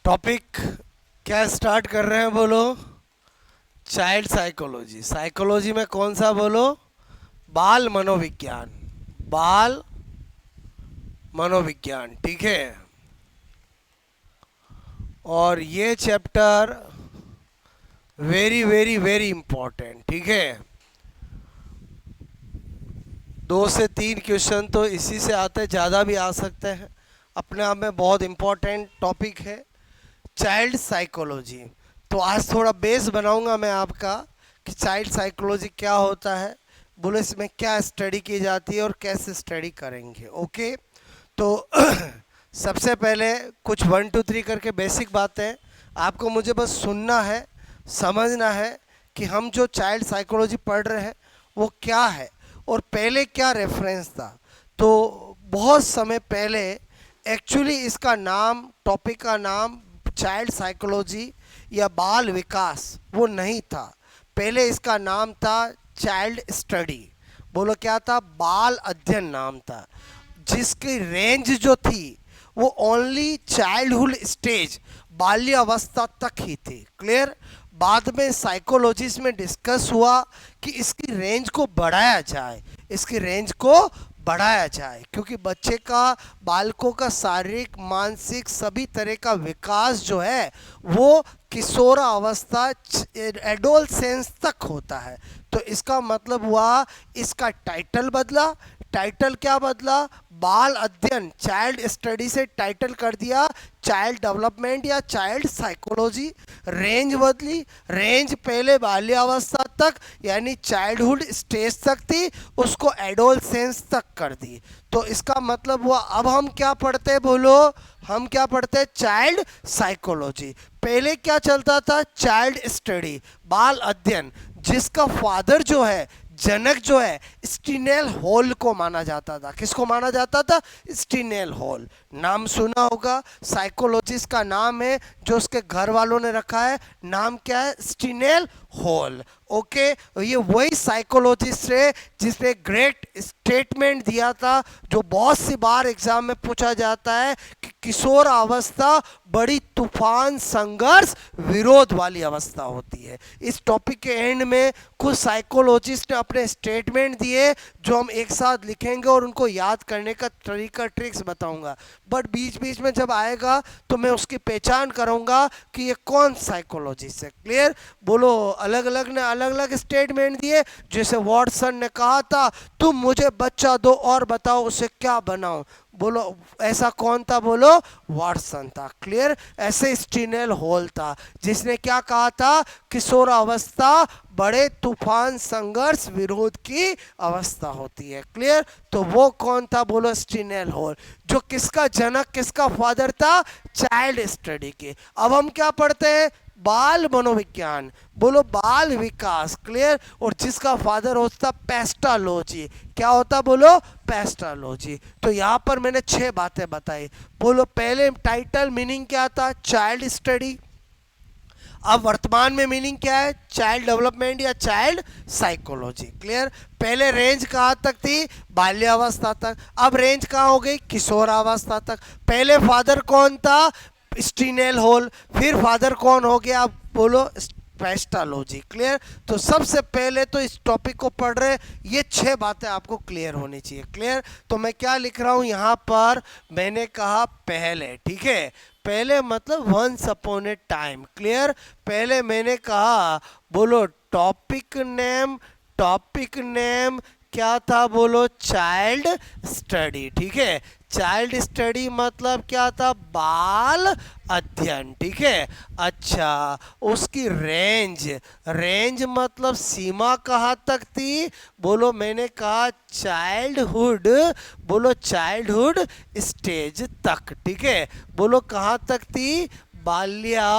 Topic क्या start कर रहे हैं बोलो। Child psychology. साइकोलॉजी में कौन सा बोलो? बाल मनोविज्ञान। बाल मनोविज्ञान, ठीक है। और ये chapter very very very important, ठीक है। 2 से 3 क्वेश्चन तो इसी से आते हैं, ज़्यादा भी आ सकते हैं। अपने आप में बहुत इंपॉर्टेंट टॉपिक है चाइल्ड साइकोलॉजी। तो आज थोड़ा बेस बनाऊंगा मैं आपका कि चाइल्ड साइकोलॉजी क्या होता है, बोले इसमें क्या स्टडी की जाती है और कैसे स्टडी करेंगे। ओके, तो सबसे पहले कुछ 1 2 3 करके बेसिक बातें आपको मुझे बस सुनना है, समझना है कि हम जो चाइल्ड साइकोलॉजी पढ़ रहे हैं वो क्या है और पहले क्या रेफरेंस था। तो बहुत समय पहले एक्चुअली इसका नाम, टॉपिक का नाम चाइल्ड साइकोलॉजी या बाल विकास वो नहीं था। पहले इसका नाम था चाइल्ड स्टडी। बोलो क्या था? बाल अध्ययन नाम था, जिसकी रेंज जो थी वो ओनली चाइल्डहुड स्टेज, बाल्यावस्था तक ही थी। क्लियर? बाद में साइकोलॉजिस्ट में डिस्कस हुआ कि इसकी रेंज को बढ़ाया जाए, इसकी रेंज को बढ़ाया जाए, क्योंकि बच्चे का, बालकों का शारीरिक मानसिक सभी तरह का विकास जो है वो किशोरावस्था एडोलसेंस तक होता है। तो इसका मतलब हुआ, इसका टाइटल बदला। टाइटल क्या बदला? बाल अध्ययन, चाइल्ड स्टडी से टाइटल कर दिया चाइल्ड डेवलपमेंट या चाइल्ड साइकोलॉजी। रेंज बदली, रेंज पहले बाल्यावस्था तक यानी चाइल्डहुड स्टेज तक थी, उसको एडोलसेंस तक कर दी। तो इसका मतलब हुआ अब हम क्या पढ़ते हैं बोलो? हम क्या पढ़ते हैं? Child psychology. पहले क्या चलता था? चाइल्ड स्टडी, बाल अध्ययन, जिसका फादर जो है, जनक जो है, स्टीनेल हॉल को माना जाता था। किसको माना जाता था? स्टीनेल हॉल। नाम सुना होगा, साइकोलॉजिस्ट का नाम है जो उसके घर वालों ने रखा है। नाम क्या है? स्टीनेल हॉल। ओके, ये वही साइकोलॉजिस्ट है जिसने ग्रेट स्टेटमेंट दिया था जो बहुत सी बार एग्जाम में पूछा जाता है कि किशोर अवस्था बड़ी तूफान, संघर्ष, विरोध वाली अवस्था होती है। इस टॉपिक के एंड में कुछ साइकोलॉजिस्ट ने अपने स्टेटमेंट दिए जो हम एक साथ लिखेंगे और उनको याद करने का तरीका, ट्रिक्स बताऊंगा। बट बीच बीच में जब आएगा तो मैं उसकी पहचान करूंगा कि ये कौन साइकोलॉजिस्ट है। क्लियर? बोलो, अलग अलग ने अलग अलग स्टेटमेंट दिए। जैसे वॉटसन ने कहा था, तुम मुझे बच्चा दो और बताओ उसे क्या बनाओ। बोलो, ऐसा कौन था? बोलो, वॉटसन था। क्लियर? ऐसे स्टीनेल हॉल था जिसने क्या कहा था? किशोरावस्था बड़े तूफान, संघर्ष, विरोध की अवस्था होती है। क्लियर? तो वो कौन था? बोलो, स्टीनेल हॉल, जो किसका जनक, किसका फादर था? चाइल्ड स्टडी के। अब हम क्या पढ़ते हैं? बाल मनोविज्ञान। बोलो, बाल विकास। क्लियर? और जिसका फादर होता पेस्टालॉजी। क्या होता? बोलो, पेस्टालॉजी। तो यहाँ पर मैंने 6 बातें बताई। बोलो, पहले टाइटल मीनिंग क्या था? Child study. अब वर्तमान में मीनिंग क्या है? चाइल्ड डेवलपमेंट या चाइल्ड साइकोलॉजी। क्लियर? पहले रेंज कहाँ तक थी? बाल्यावस्था तक। अब रेंज कहाँ हो गई? किशोरावस्था तक। पहले फादर कौन था? स्टीनेल हॉल। फिर फादर कौन हो गया? अब बोलो, पेस्टालॉजी। क्लियर? तो सबसे पहले तो इस टॉपिक को पढ़ रहे, ये 6 बातें आपको क्लियर होनी चाहिए। क्लियर? तो मैं क्या लिख रहा हूं यहाँ पर? मैंने कहा पहले, ठीक है। पहले मतलब once upon a time. Clear? पहले मैंने कहा, बोलो, टॉपिक नेम। टॉपिक नेम क्या था? बोलो, चाइल्ड स्टडी। ठीक है? चाइल्ड स्टडी मतलब क्या था? बाल अध्ययन। ठीक है? अच्छा, उसकी रेंज, रेंज मतलब सीमा कहाँ तक थी? बोलो, मैंने कहा चाइल्डहुड। बोलो, चाइल्डहुड स्टेज तक। ठीक है? बोलो, कहाँ तक थी? बाल्या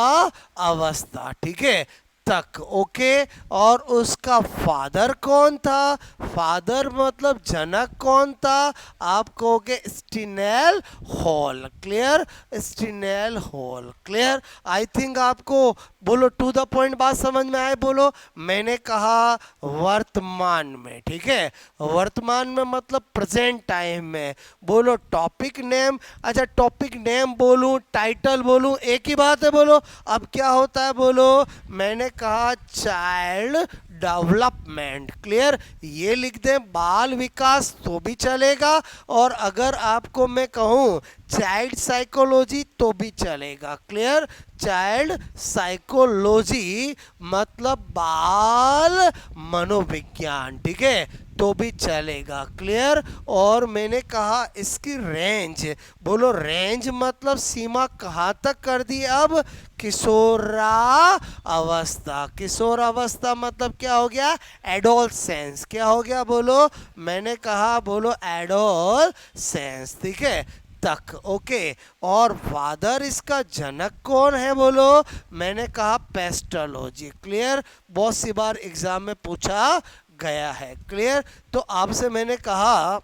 अवस्था। ठीक है? तक। ओके, और उसका फादर कौन था? फादर मतलब जनक कौन था? आप कहोगे Stanley Hall. Clear, Stanley Hall. Clear, I think आपको बोलो टू द पॉइंट बात समझ में आए। बोलो, मैंने कहा वर्तमान में, ठीक है, वर्तमान में मतलब प्रेजेंट टाइम में। बोलो टॉपिक नेम, अच्छा टॉपिक नेम बोलूं, टाइटल बोलूं, एक ही बात है। बोलो अब क्या होता है? बोलो मैंने कहा चाइल्ड डेवलपमेंट। क्लियर, ये लिख दें बाल विकास तो भी चलेगा, और अगर आपको मैं कहूँ चाइल्ड साइकोलॉजी तो भी चलेगा। क्लियर, चाइल्ड साइकोलॉजी मतलब बाल मनोविज्ञान, ठीक है, तो भी चलेगा। क्लियर, और मैंने कहा इसकी रेंज, बोलो रेंज मतलब सीमा कहाँ तक कर दी? अब किशोरा अवस्था। किशोर अवस्था मतलब क्या हो गया? एडोलसेंस। क्या हो गया? बोलो, मैंने कहा बोलो एडोलसेंस, ठीक है, तक। ओके, और फादर इसका जनक कौन है? बोलो, मैंने कहा पेस्टोलॉजी। क्लियर, बहुत सी बार एग्जाम में पूछा गया है। क्लियर, तो आपसे मैंने कहा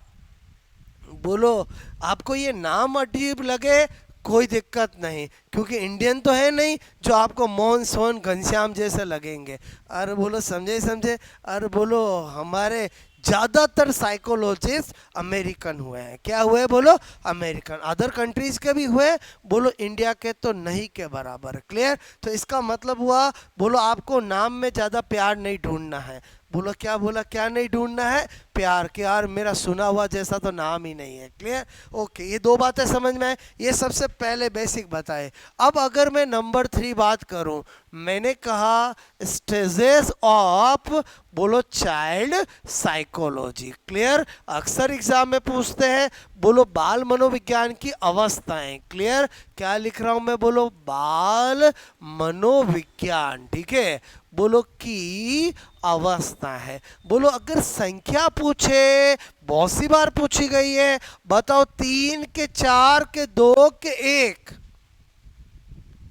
बोलो आपको ये नाम अजीब लगे कोई दिक्कत नहीं, क्योंकि इंडियन तो है नहीं जो आपको मोहन सोहन घनश्याम जैसे लगेंगे। अरे बोलो समझे समझे। अरे बोलो हमारे ज़्यादातर साइकोलॉजिस्ट अमेरिकन हुए हैं। क्या हुए? बोलो अमेरिकन। अदर कंट्रीज़ के भी हुए, बोलो इंडिया के तो नहीं के बराबर। क्लियर, तो इसका मतलब हुआ बोलो आपको नाम में ज़्यादा प्यार नहीं ढूंढना है। बोलो क्या बोला? क्या नहीं ढूंढना है? प्यार के। यार मेरा सुना हुआ जैसा तो नाम ही नहीं है। क्लियर, ओके, ये दो बातें समझ में आए। ये सबसे पहले बेसिक बताए। अब अगर मैं नंबर 3 बात करूं, मैंने कहा स्टेजेस ऑफ बोलो चाइल्ड साइकोलॉजी। क्लियर, अक्सर एग्जाम में पूछते हैं बोलो बाल मनोविज्ञान की अवस्थाएं। क्लियर, क्या लिख रहा हूं मैं? बोलो बाल मनोविज्ञान, ठीक है, बोलो की अवस्था है। बोलो अगर संख्या पूछे, बहुत सी बार पूछी गई है, बताओ 3 के 4 के 2 के 1।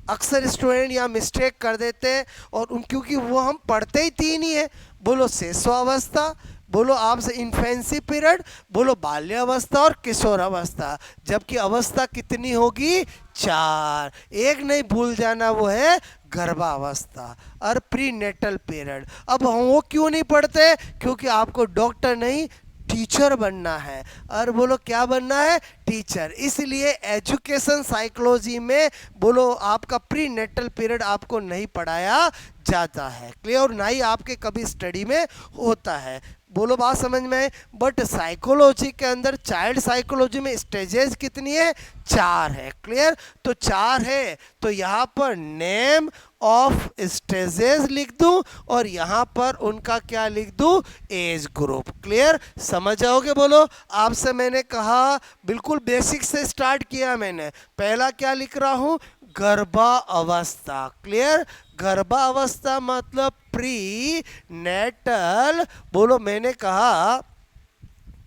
अक्सर स्टूडेंट यहाँ मिस्टेक कर देते हैं, और क्योंकि वो हम पढ़ते ही 3 ही है। बोलो शिशुअवस्था, बोलो आपसे इन्फेंसी पीरियड, बोलो बाल्यावस्था और किशोरावस्था, जबकि अवस्था कितनी होगी? 4। एक नहीं भूल जाना, वो है गर्भावस्था और प्री नेटल पीरियड। अब हम वो क्यों नहीं पढ़ते? क्योंकि आपको डॉक्टर नहीं टीचर बनना है। और बोलो क्या बनना है? टीचर। इसलिए एजुकेशन साइकोलॉजी में बोलो आपका प्री नेटल पीरियड आपको नहीं पढ़ाया जाता है। क्लियर, और ना ही आपके कभी स्टडी में होता है। बोलो बात समझ में आए। बट साइकोलॉजी के अंदर चाइल्ड साइकोलॉजी में स्टेजेस कितनी है? 4 है। क्लियर, तो 4 है, तो यहाँ पर नेम ऑफ स्टेजेस लिख दूं, और यहाँ पर उनका क्या लिख दूं? Age group. क्लियर, समझ जाओगे। बोलो आपसे मैंने कहा बिल्कुल बेसिक से स्टार्ट किया मैंने। पहला क्या लिख रहा हूँ? गर्भावस्था। क्लियर, गर्भावस्था मतलब प्री नेटल, बोलो मैंने कहा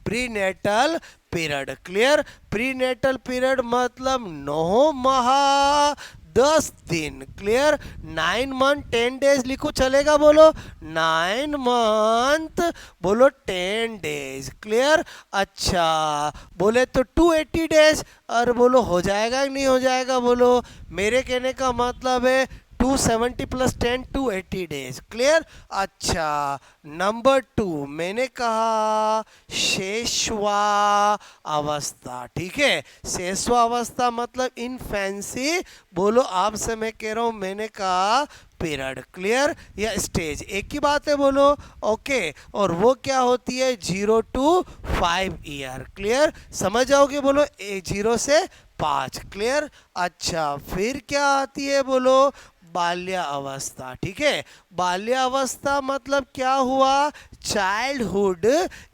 prenatal period. Clear, prenatal period मतलब 9 माह 10 दिन। क्लियर, 9 मंथ 10 डेज लिखो, चलेगा? बोलो 9 मंथ बोलो 10 डेज। क्लियर, अच्छा बोले तो 280 डेज। और बोलो हो जाएगा कि नहीं हो जाएगा? बोलो मेरे कहने का मतलब है 270 प्लस 10 280 डेज। क्लियर, अच्छा नंबर 2 मैंने कहा शेषवा अवस्था। ठीक है, शेषवा अवस्था मतलब इनफेंसी, बोलो आपसे मैं कह रहा हूं मैंने कहा पीरियड। क्लियर, या स्टेज एक ही बात है। बोलो ओके, और वो क्या होती है? 0 to 5 ईयर। क्लियर, समझ जाओगे। बोलो 0 से 5। क्लियर, अच्छा फिर क्या आती है? बोलो बाल्यावस्था। ठीक है, बाल्यावस्था मतलब क्या हुआ? Childhood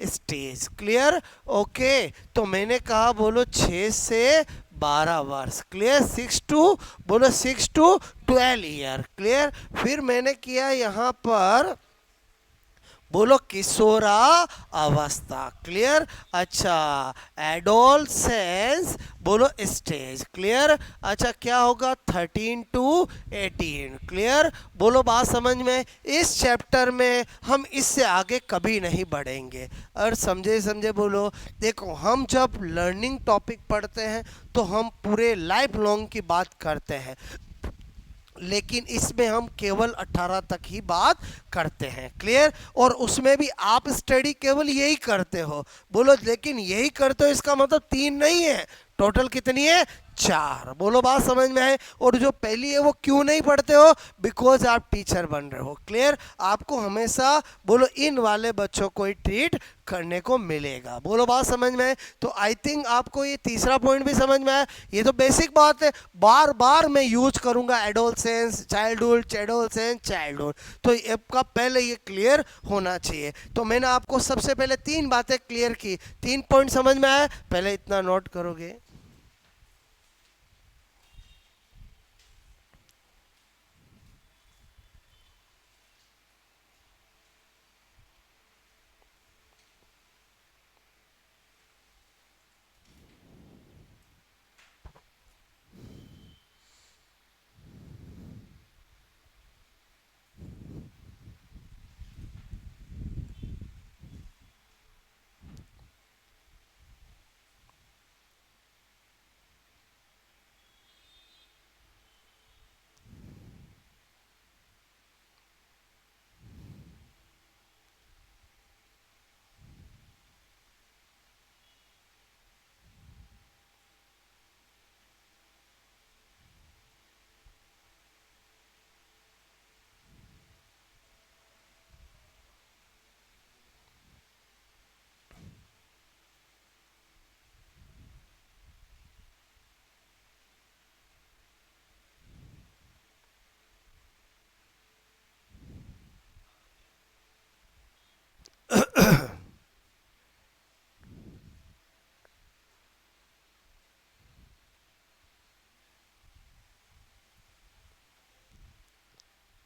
stage. क्लियर, ओके, तो मैंने कहा बोलो 6 से 12 वर्ष। क्लियर, 6 to बोलो 6 to 12 ईयर। क्लियर, फिर मैंने किया यहाँ पर बोलो किशोरा अवस्था। क्लियर, अच्छा एडोलसेंस बोलो स्टेज। क्लियर? अच्छा क्या होगा 13 to 18। क्लियर? बोलो बात समझ में? इस चैप्टर में हम इससे आगे कभी नहीं बढ़ेंगे। और समझे समझे बोलो। देखो हम जब लर्निंग टॉपिक पढ़ते हैं तो हम पूरे लाइफ लॉन्ग की बात करते हैं, लेकिन इसमें हम केवल 18 तक ही बात करते हैं। क्लियर? और उसमें भी आप स्टडी केवल यही करते हो। बोलो लेकिन यही करते हो इसका मतलब 3 नहीं है, टोटल कितनी है? 4। बोलो बात समझ में है? और जो पहली है वो क्यों नहीं पढ़ते हो? बिकॉज आप टीचर बन रहे हो। क्लियर? आपको हमेशा बोलो इन वाले बच्चों को ही ट्रीट करने को मिलेगा। बोलो बात समझ में है? तो आई थिंक आपको ये तीसरा पॉइंट भी समझ में आया। ये तो बेसिक बात है, बार बार मैं यूज करूंगा एडोलसेंस, चाइल्डहुड, एडोलसेंस, चाइल्डहुड। तो आपका पहले ये क्लियर होना चाहिए। तो मैंने आपको सबसे पहले 3 बातें क्लियर की। 3 पॉइंट समझ में आया? पहले इतना नोट करोगे।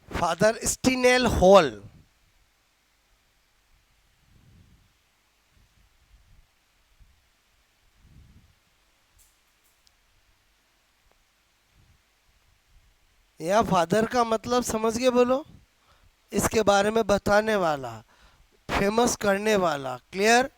Father Stanley Hall. या फादर का मतलब समझ गए? बोलो इसके बारे में बताने वाला, फेमस करने वाला। क्लियर?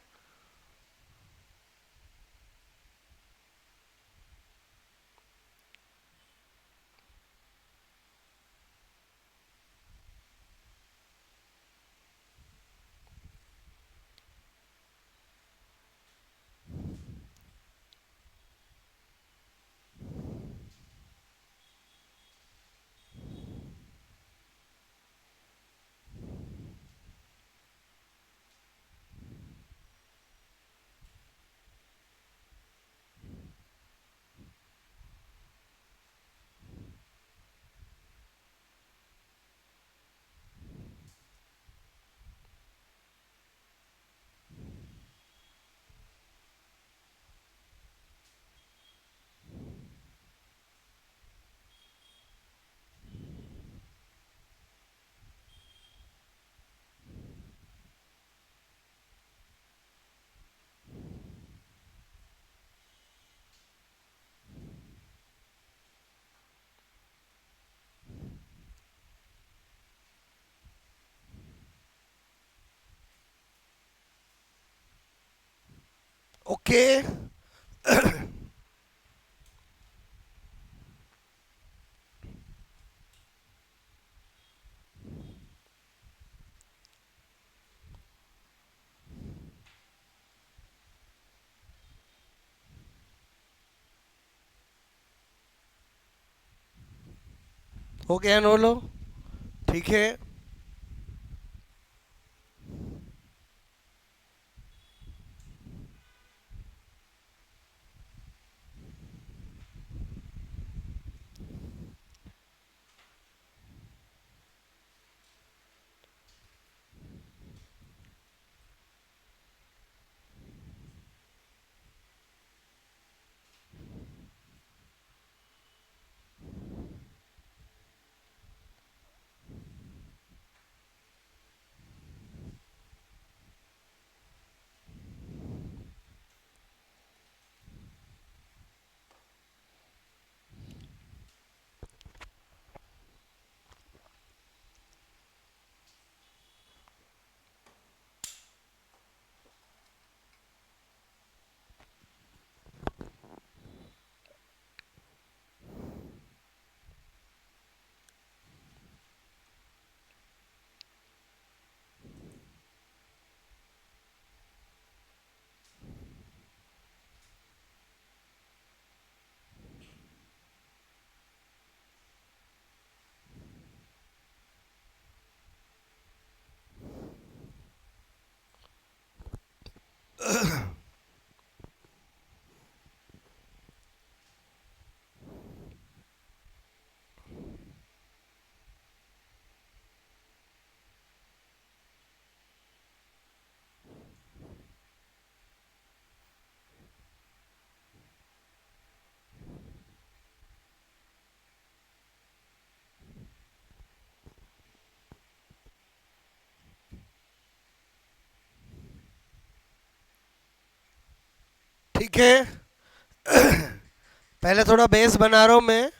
ओके। हो गया नोलो? ठीक है। ठीक है, पहले थोड़ा बेस बना रहा हूं मैं।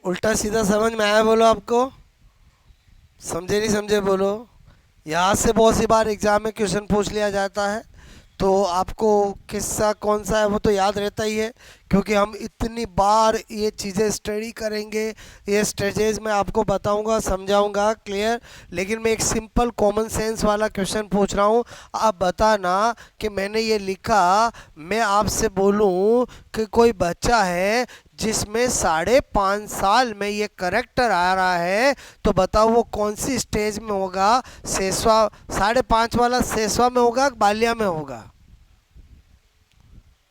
उल्टा सीधा समझ में आया बोलो आपको? समझे नहीं समझे बोलो? यहाँ से बहुत सी बार एग्जाम में क्वेश्चन पूछ लिया जाता है, तो आपको किस्सा कौन सा है वो तो याद रहता ही है, क्योंकि हम इतनी बार ये चीज़ें स्टडी करेंगे, ये स्टेजेस में आपको बताऊंगा, समझाऊंगा, क्लियर। लेकिन मैं एक सिंपल कॉमन सेंस वाला क्वेश्चन पूछ रहा हूँ, आप बताना कि मैंने ये लिखा, मैं आपसे बोलूँ कि कोई बच्चा है जिसमें 5.5 साल में ये करेक्टर आ रहा है, तो बताओ वो कौन सी स्टेज में होगा? सेसवा 5.5 वाला सेसवा में होगा, बाल्या में होगा?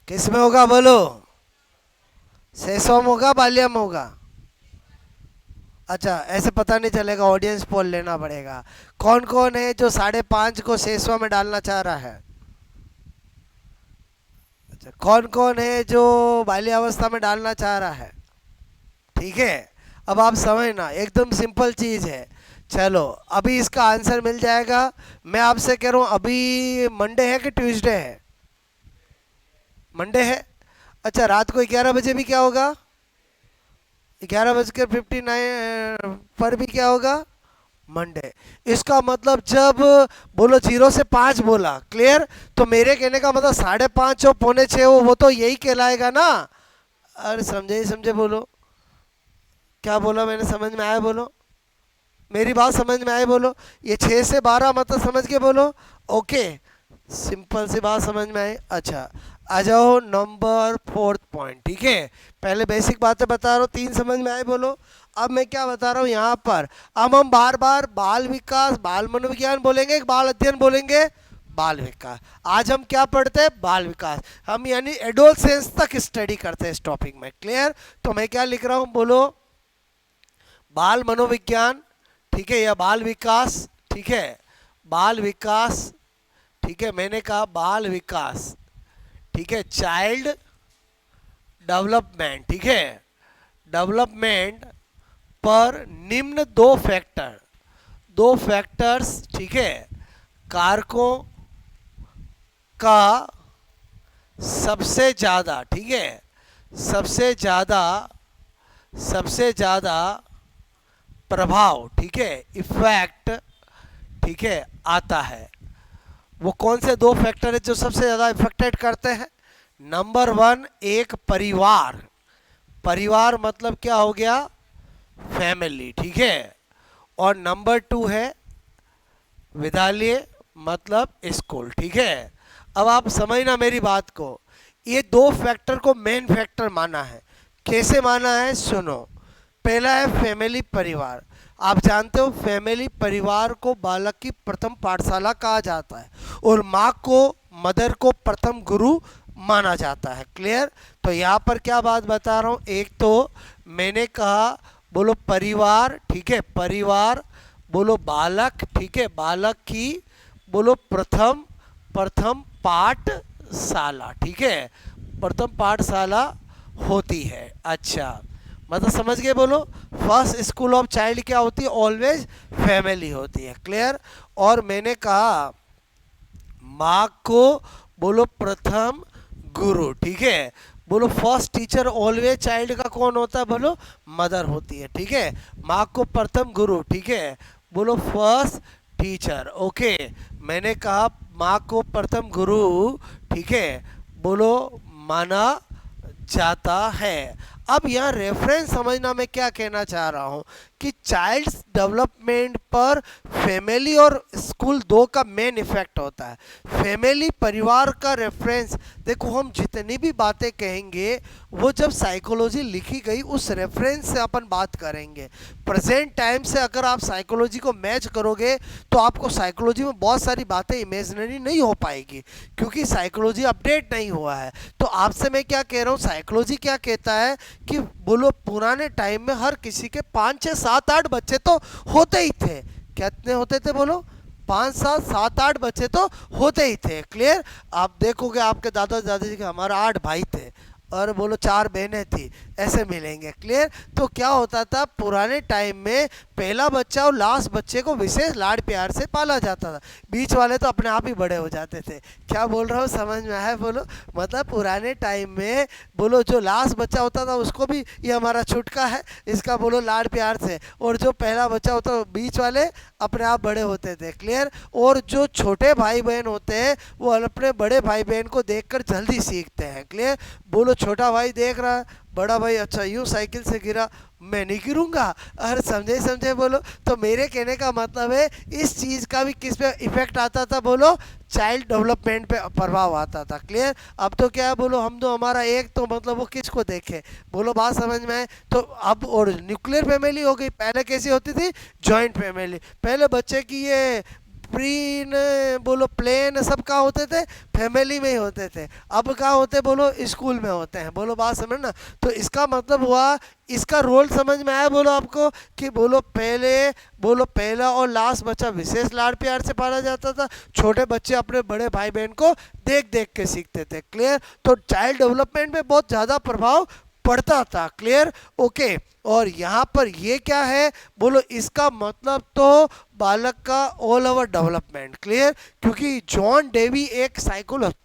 किस में होगा बोलो? सेसवा में होगा, बाल्या में होगा? अच्छा, ऐसे पता नहीं चलेगा, ऑडियंस पोल लेना पड़ेगा। कौन कौन है जो 5.5 को सेसवा में डालना चाह रहा है? अच्छा, कौन कौन है जो बाल्यावस्था में डालना चाह रहा है? ठीक है, अब आप समझना, एकदम सिंपल चीज़ है। चलो, अभी इसका आंसर मिल जाएगा। मैं आपसे कह रहा हूँ, अभी मंडे है कि ट्यूसडे है? मंडे है। अच्छा, रात को 11 बजे भी क्या होगा? 11:59 पर भी क्या होगा? मंडे। इसका मतलब जब बोलो 0 से 5 बोला, क्लियर, तो मेरे कहने का मतलब 5:30 और 5:45 हो, वो तो यही कहलाएगा ना। अरे समझे ही समझे बोलो? क्या बोला मैंने, समझ में आया बोलो? मेरी बात समझ में आए बोलो? ये 6 से 12 मतलब समझ के बोलो? ओके, सिंपल सी बात समझ में आई। अच्छा, आ जाओ नंबर 4th पॉइंट। ठीक है, पहले बेसिक बातें बता रहा हूँ, 3 समझ में आए बोलो? अब मैं क्या बता रहा हूँ यहाँ पर, अब हम बार बार बाल विकास, बाल मनोविज्ञान बोलेंगे, बाल अध्ययन बोलेंगे, बाल विकास। आज हम क्या पढ़ते हैं? बाल विकास। हम यानी एडोलसेंस तक स्टडी करते हैं इस टॉपिक में, क्लियर? तो मैं क्या लिख रहा हूँ बोलो? बाल मनोविज्ञान, ठीक है, या बाल विकास, ठीक है, बाल विकास, ठीक है, मैंने कहा बाल विकास, ठीक है, चाइल्ड डेवलपमेंट, ठीक है, डेवलपमेंट पर निम्न दो फैक्टर्स, ठीक है, कारकों का सबसे ज़्यादा, ठीक है, सबसे ज़्यादा प्रभाव, ठीक है, इफेक्ट, ठीक है, आता है। वो कौन से 2 फैक्टर है जो सबसे ज़्यादा इफेक्टेड करते हैं? नंबर 1, एक परिवार, परिवार मतलब क्या हो गया? फैमिली, ठीक है, और नंबर 2 है विद्यालय मतलब स्कूल, ठीक है। अब आप समझना मेरी बात को, ये 2 फैक्टर को मेन फैक्टर माना है। कैसे माना है सुनो। पहला है फैमिली, परिवार। आप जानते हो फैमिली, परिवार को बालक की प्रथम पाठशाला कहा जाता है, और माँ को, मदर को प्रथम गुरु माना जाता है, क्लियर? तो यहाँ पर क्या बात बता रहा हूँ, एक तो मैंने कहा बोलो परिवार, ठीक है, परिवार, बोलो बालक, ठीक है, बालक की बोलो प्रथम पाठशाला, ठीक है, प्रथम पाठशाला होती है। अच्छा, मतलब समझ गए बोलो? फर्स्ट स्कूल ऑफ चाइल्ड क्या होती है? ऑलवेज फैमिली होती है, क्लियर? और मैंने कहा माँ को बोलो प्रथम गुरु, ठीक है, बोलो फर्स्ट टीचर ऑलवेज चाइल्ड का कौन होता है? बोलो मदर होती है, ठीक है, माँ को प्रथम गुरु, ठीक है, बोलो फर्स्ट टीचर। ओके, मैंने कहा माँ को प्रथम गुरु, ठीक है, बोलो माना जाता है। अब यहाँ रेफरेंस समझना, मैं क्या कहना चाह रहा हूँ कि चाइल्ड डेवलपमेंट पर फैमिली और स्कूल दो का मेन इफेक्ट होता है। फैमिली परिवार का रेफरेंस, देखो हम जितनी भी बातें कहेंगे वो जब साइकोलॉजी लिखी गई उस रेफरेंस से अपन बात करेंगे। प्रेजेंट टाइम से अगर आप साइकोलॉजी को मैच करोगे तो आपको साइकोलॉजी में बहुत सारी बातें इमेजिनरी नहीं हो पाएगी, क्योंकि साइकोलॉजी अपडेट नहीं हुआ है। तो आपसे मैं क्या कह रहा हूँ, साइकोलॉजी क्या कहता है कि बोलो पुराने टाइम में हर किसी के 5 6 7 8 बच्चे तो होते ही थे। कितने होते थे बोलो, 5 7 7 8 बच्चे तो होते ही थे। क्लियर। आप देखोगे आपके दादा दादाजी के हमारा 8 भाई थे और बोलो 4 बहनें थी, ऐसे मिलेंगे। क्लियर। तो क्या होता था पुराने टाइम में, पहला बच्चा और लास्ट बच्चे को विशेष लाड प्यार से पाला जाता था, बीच वाले तो अपने आप ही बड़े हो जाते थे। क्या बोल रहा हूँ, समझ में आया बोलो। मतलब पुराने टाइम में बोलो जो लास्ट बच्चा होता था उसको भी ये हमारा छुटका है इसका बोलो लाड प्यार से, और जो पहला बच्चा होता है बीच वाले अपने आप बड़े होते थे। क्लियर। और जो छोटे भाई बहन होते हैं वो अपने बड़े भाई बहन को देखकर जल्दी सीखते हैं। क्लियर। बोलो छोटा भाई देख रहा है बड़ा भाई, अच्छा यूं साइकिल से गिरा, मैं नहीं गिरूंगा। अरे समझे समझे बोलो। तो मेरे कहने का मतलब है इस चीज़ का भी किस पे इफेक्ट आता था बोलो, चाइल्ड डेवलपमेंट पे प्रभाव आता था। क्लियर। अब तो क्या है बोलो, हम तो हमारा एक तो मतलब वो किसको देखे बोलो, बात समझ में आए। तो अब और न्यूक्लियर फैमिली हो गई, पहले कैसी होती थी, जॉइंट फैमिली। पहले बच्चे की ये प्री न बोलो प्लेन सब कहाँ होते थे, फैमिली में ही होते थे। अब कहाँ होते बोलो, स्कूल में होते हैं। बोलो बात समझ ना। तो इसका मतलब हुआ, इसका रोल समझ में आया बोलो आपको, कि बोलो पहले बोलो पहला और लास्ट बच्चा विशेष लाड़ प्यार से पाला जाता था, छोटे बच्चे अपने बड़े भाई बहन को देख देख के सीखते थे। क्लियर। तो चाइल्ड डेवलपमेंट में बहुत ज़्यादा प्रभाव पड़ता था। क्लियर। ओके। और यहाँ पर ये क्या है बोलो, इसका मतलब तो बालक का ऑल ओवर डेवलपमेंट। क्लियर। क्योंकि जॉन डेवी एक साइकोलॉजिस्ट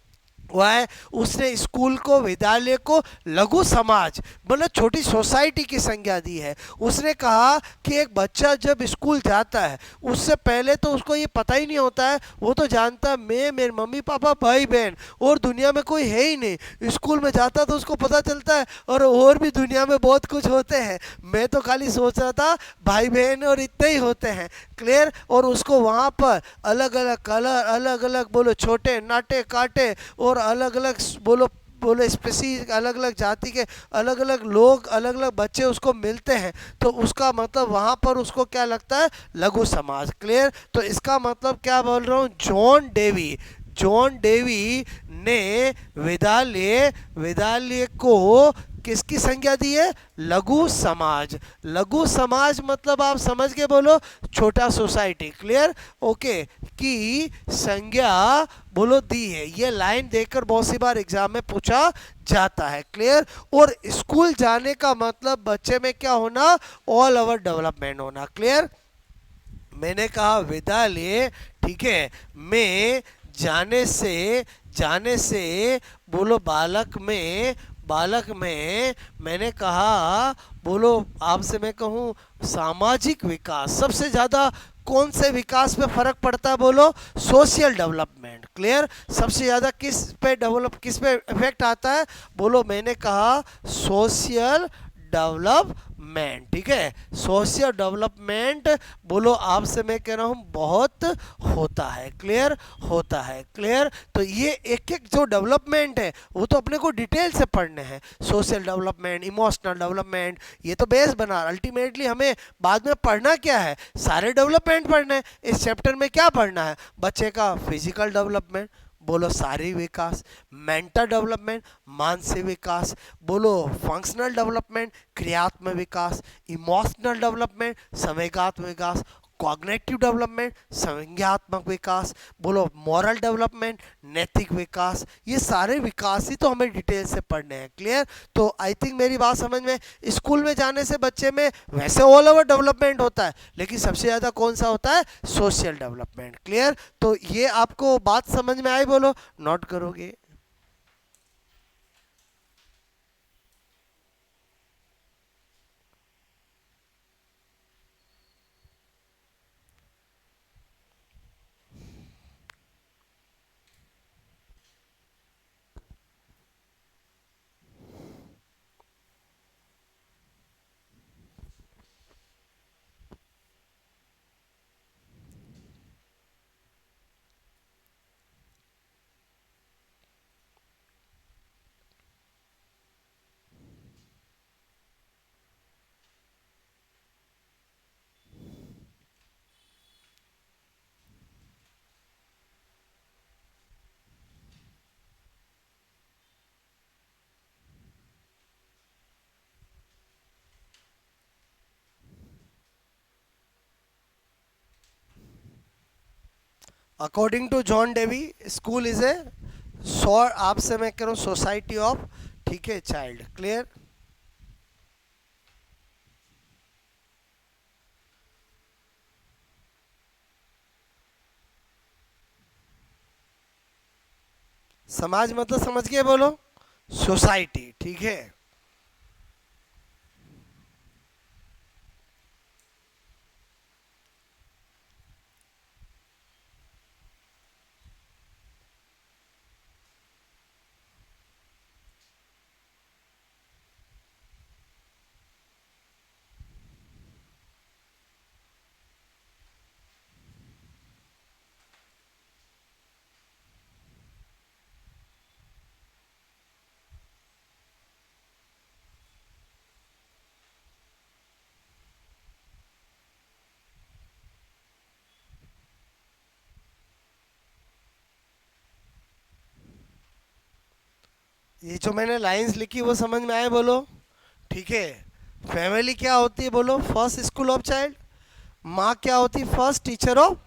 हुआ है, उसने स्कूल को विद्यालय को लघु समाज मतलब छोटी सोसाइटी की संज्ञा दी है। उसने कहा कि एक बच्चा जब स्कूल जाता है उससे पहले तो उसको ये पता ही नहीं होता है, वो तो जानता है मैं मेरे मम्मी पापा भाई बहन और दुनिया में कोई है ही नहीं। स्कूल में जाता तो उसको पता चलता है और भी दुनिया में बहुत कुछ होते हैं, मैं तो खाली सोच रहा था भाई बहन और इतने ही होते हैं। क्लियर। और उसको वहाँ पर अलग अलग कलर, अलग अलग बोलो छोटे नाटे काटे और अलग अलग बोलो बोलो स्पेसीज, अलग अलग जाति के अलग अलग लोग, अलग अलग बच्चे उसको मिलते हैं। तो उसका मतलब वहाँ पर उसको क्या लगता है, लघु समाज। क्लियर। तो इसका मतलब क्या बोल रहा हूँ, जॉन डेवी ने विद्यालय विद्यालय को किसकी संज्ञा दी है, लघु समाज। लघु समाज मतलब आप समझ के बोलो, छोटा सोसाइटी। क्लियर। ओके। की संज्ञा बोलो दी है। ये लाइन देखकर बहुत सी बार एग्जाम में पूछा जाता है। क्लियर। और स्कूल जाने का मतलब बच्चे में क्या होना, ऑल ओवर डेवलपमेंट होना। क्लियर। मैंने कहा विद्यालय, ठीक है, में जाने से बोलो बालक में मैंने कहा बोलो, आपसे मैं कहूँ सामाजिक विकास सबसे ज़्यादा कौन से विकास पे फर्क पड़ता है बोलो, सोशल डेवलपमेंट। क्लियर। सबसे ज़्यादा किस पे इफेक्ट आता है बोलो, मैंने कहा सोशल डेवलपमेंट। ठीक है, सोशल डेवलपमेंट बोलो आपसे मैं कह रहा हूँ बहुत होता है। क्लियर। होता है। क्लियर। तो ये एक एक जो डेवलपमेंट है वो तो अपने को डिटेल से पढ़ने हैं, सोशल डेवलपमेंट, इमोशनल डेवलपमेंट, ये तो बेस बना। अल्टीमेटली हमें बाद में पढ़ना क्या है, सारे डेवलपमेंट पढ़ने हैं। इस चैप्टर में क्या पढ़ना है, बच्चे का फिजिकल डेवलपमेंट बोलो, शारीरिक विकास, मेंटल डेवलपमेंट, मानसिक विकास, बोलो फंक्शनल डेवलपमेंट, क्रियात्मक विकास, इमोशनल डेवलपमेंट, संवेगात्मक विकास, कॉग्निटिव डेवलपमेंट, संज्ञात्मक विकास, बोलो मॉरल डेवलपमेंट, नैतिक विकास। ये सारे विकास ही तो हमें डिटेल से पढ़ने हैं। क्लियर। तो आई थिंक मेरी बात समझ में, स्कूल में जाने से बच्चे में वैसे ऑल ओवर डेवलपमेंट होता है, लेकिन सबसे ज़्यादा कौन सा होता है, सोशल डेवलपमेंट। क्लियर। तो ये आपको बात समझ में आई बोलो, नोट करोगे। According to John Dewey school is a sort, आपसे मैं कह रहा हूँ सोसाइटी ऑफ, ठीक है, चाइल्ड। क्लियर? समाज मतलब समझ के बोलो, सोसाइटी, ठीक है। ये जो मैंने लाइंस लिखी वो समझ में आए बोलो, ठीक है। फैमिली क्या होती है बोलो? First school of child. माँ क्या होती है? First teacher of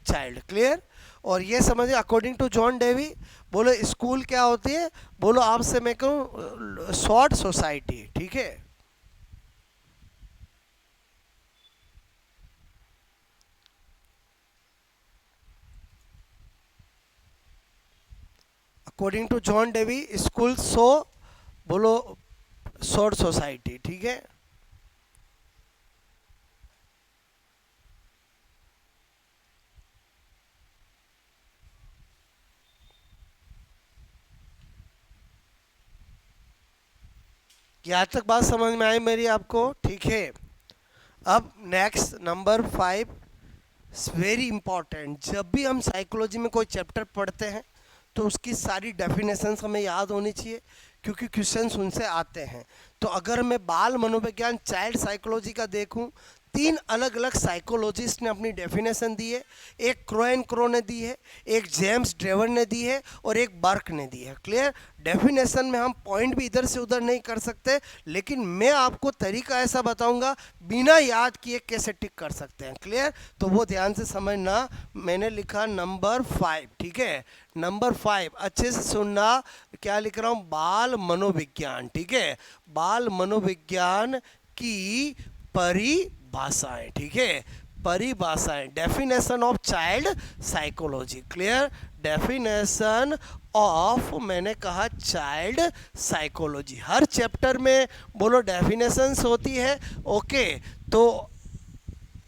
child. Clear? और ये समझिए अकॉर्डिंग टू जॉन डेवी, बोलो स्कूल क्या होती है? बोलो आपसे मैं कहूँ शॉर्ट सोसाइटी, ठीक है। According to John Dewey school so, बोलो शॉर्ट सोसाइटी, ठीक है। यहाँ तक बात समझ में आई मेरी आपको, ठीक है। अब नेक्स्ट नंबर 5, वेरी इंपॉर्टेंट। जब भी हम साइकोलॉजी में कोई चैप्टर पढ़ते हैं तो उसकी सारी डेफिनेशंस हमें याद होनी चाहिए, क्योंकि क्वेश्चंस उनसे आते हैं। तो अगर मैं बाल मनोविज्ञान चाइल्ड साइकोलॉजी का देखूं, 3 अलग अलग साइकोलॉजिस्ट ने अपनी डेफिनेशन दी है। एक क्रो एंड क्रो ने दी है, एक जेम्स ड्रेवर ने दी है, और एक बर्क ने दी है। क्लियर? डेफिनेशन में हम पॉइंट भी इधर से उधर नहीं कर सकते, लेकिन मैं आपको तरीका ऐसा बताऊंगा बिना याद किए कैसे टिक कर सकते हैं। क्लियर? तो वो ध्यान से समझना। मैंने लिखा नंबर 5, ठीक है। नंबर 5 अच्छे से सुनना, क्या लिख रहा हूँ? बाल मनोविज्ञान, ठीक है। बाल मनोविज्ञान की परिभाषाएं, ठीक है। परिभाषाएं, definition of child psychology. Clear? Definition of, मैंने कहा चाइल्ड साइकोलॉजी। हर चैप्टर में बोलो डेफिनेशंस होती है, ओके। तो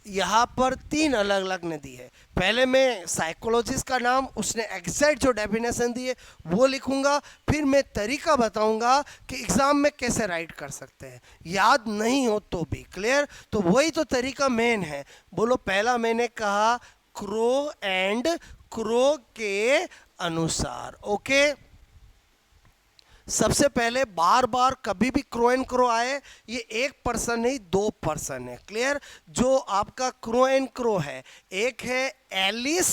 यहाँ पर 3 अलग अलग ने दी है। पहले मैं साइकोलॉजिस्ट का नाम, उसने एग्जैक्ट जो डेफिनेशन दी है वो लिखूंगा, फिर मैं तरीका बताऊंगा कि एग्जाम में कैसे राइट कर सकते हैं, याद नहीं हो तो भी। क्लियर? तो वही तो तरीका मेन है। बोलो, पहला मैंने कहा क्रो एंड क्रो के अनुसार, ओके। सबसे पहले बार बार कभी भी क्रो एंड क्रो आए, ये एक पर्सन नहीं 2 पर्सन है। क्लियर? जो आपका क्रो एंड क्रो है, एक है एलिस,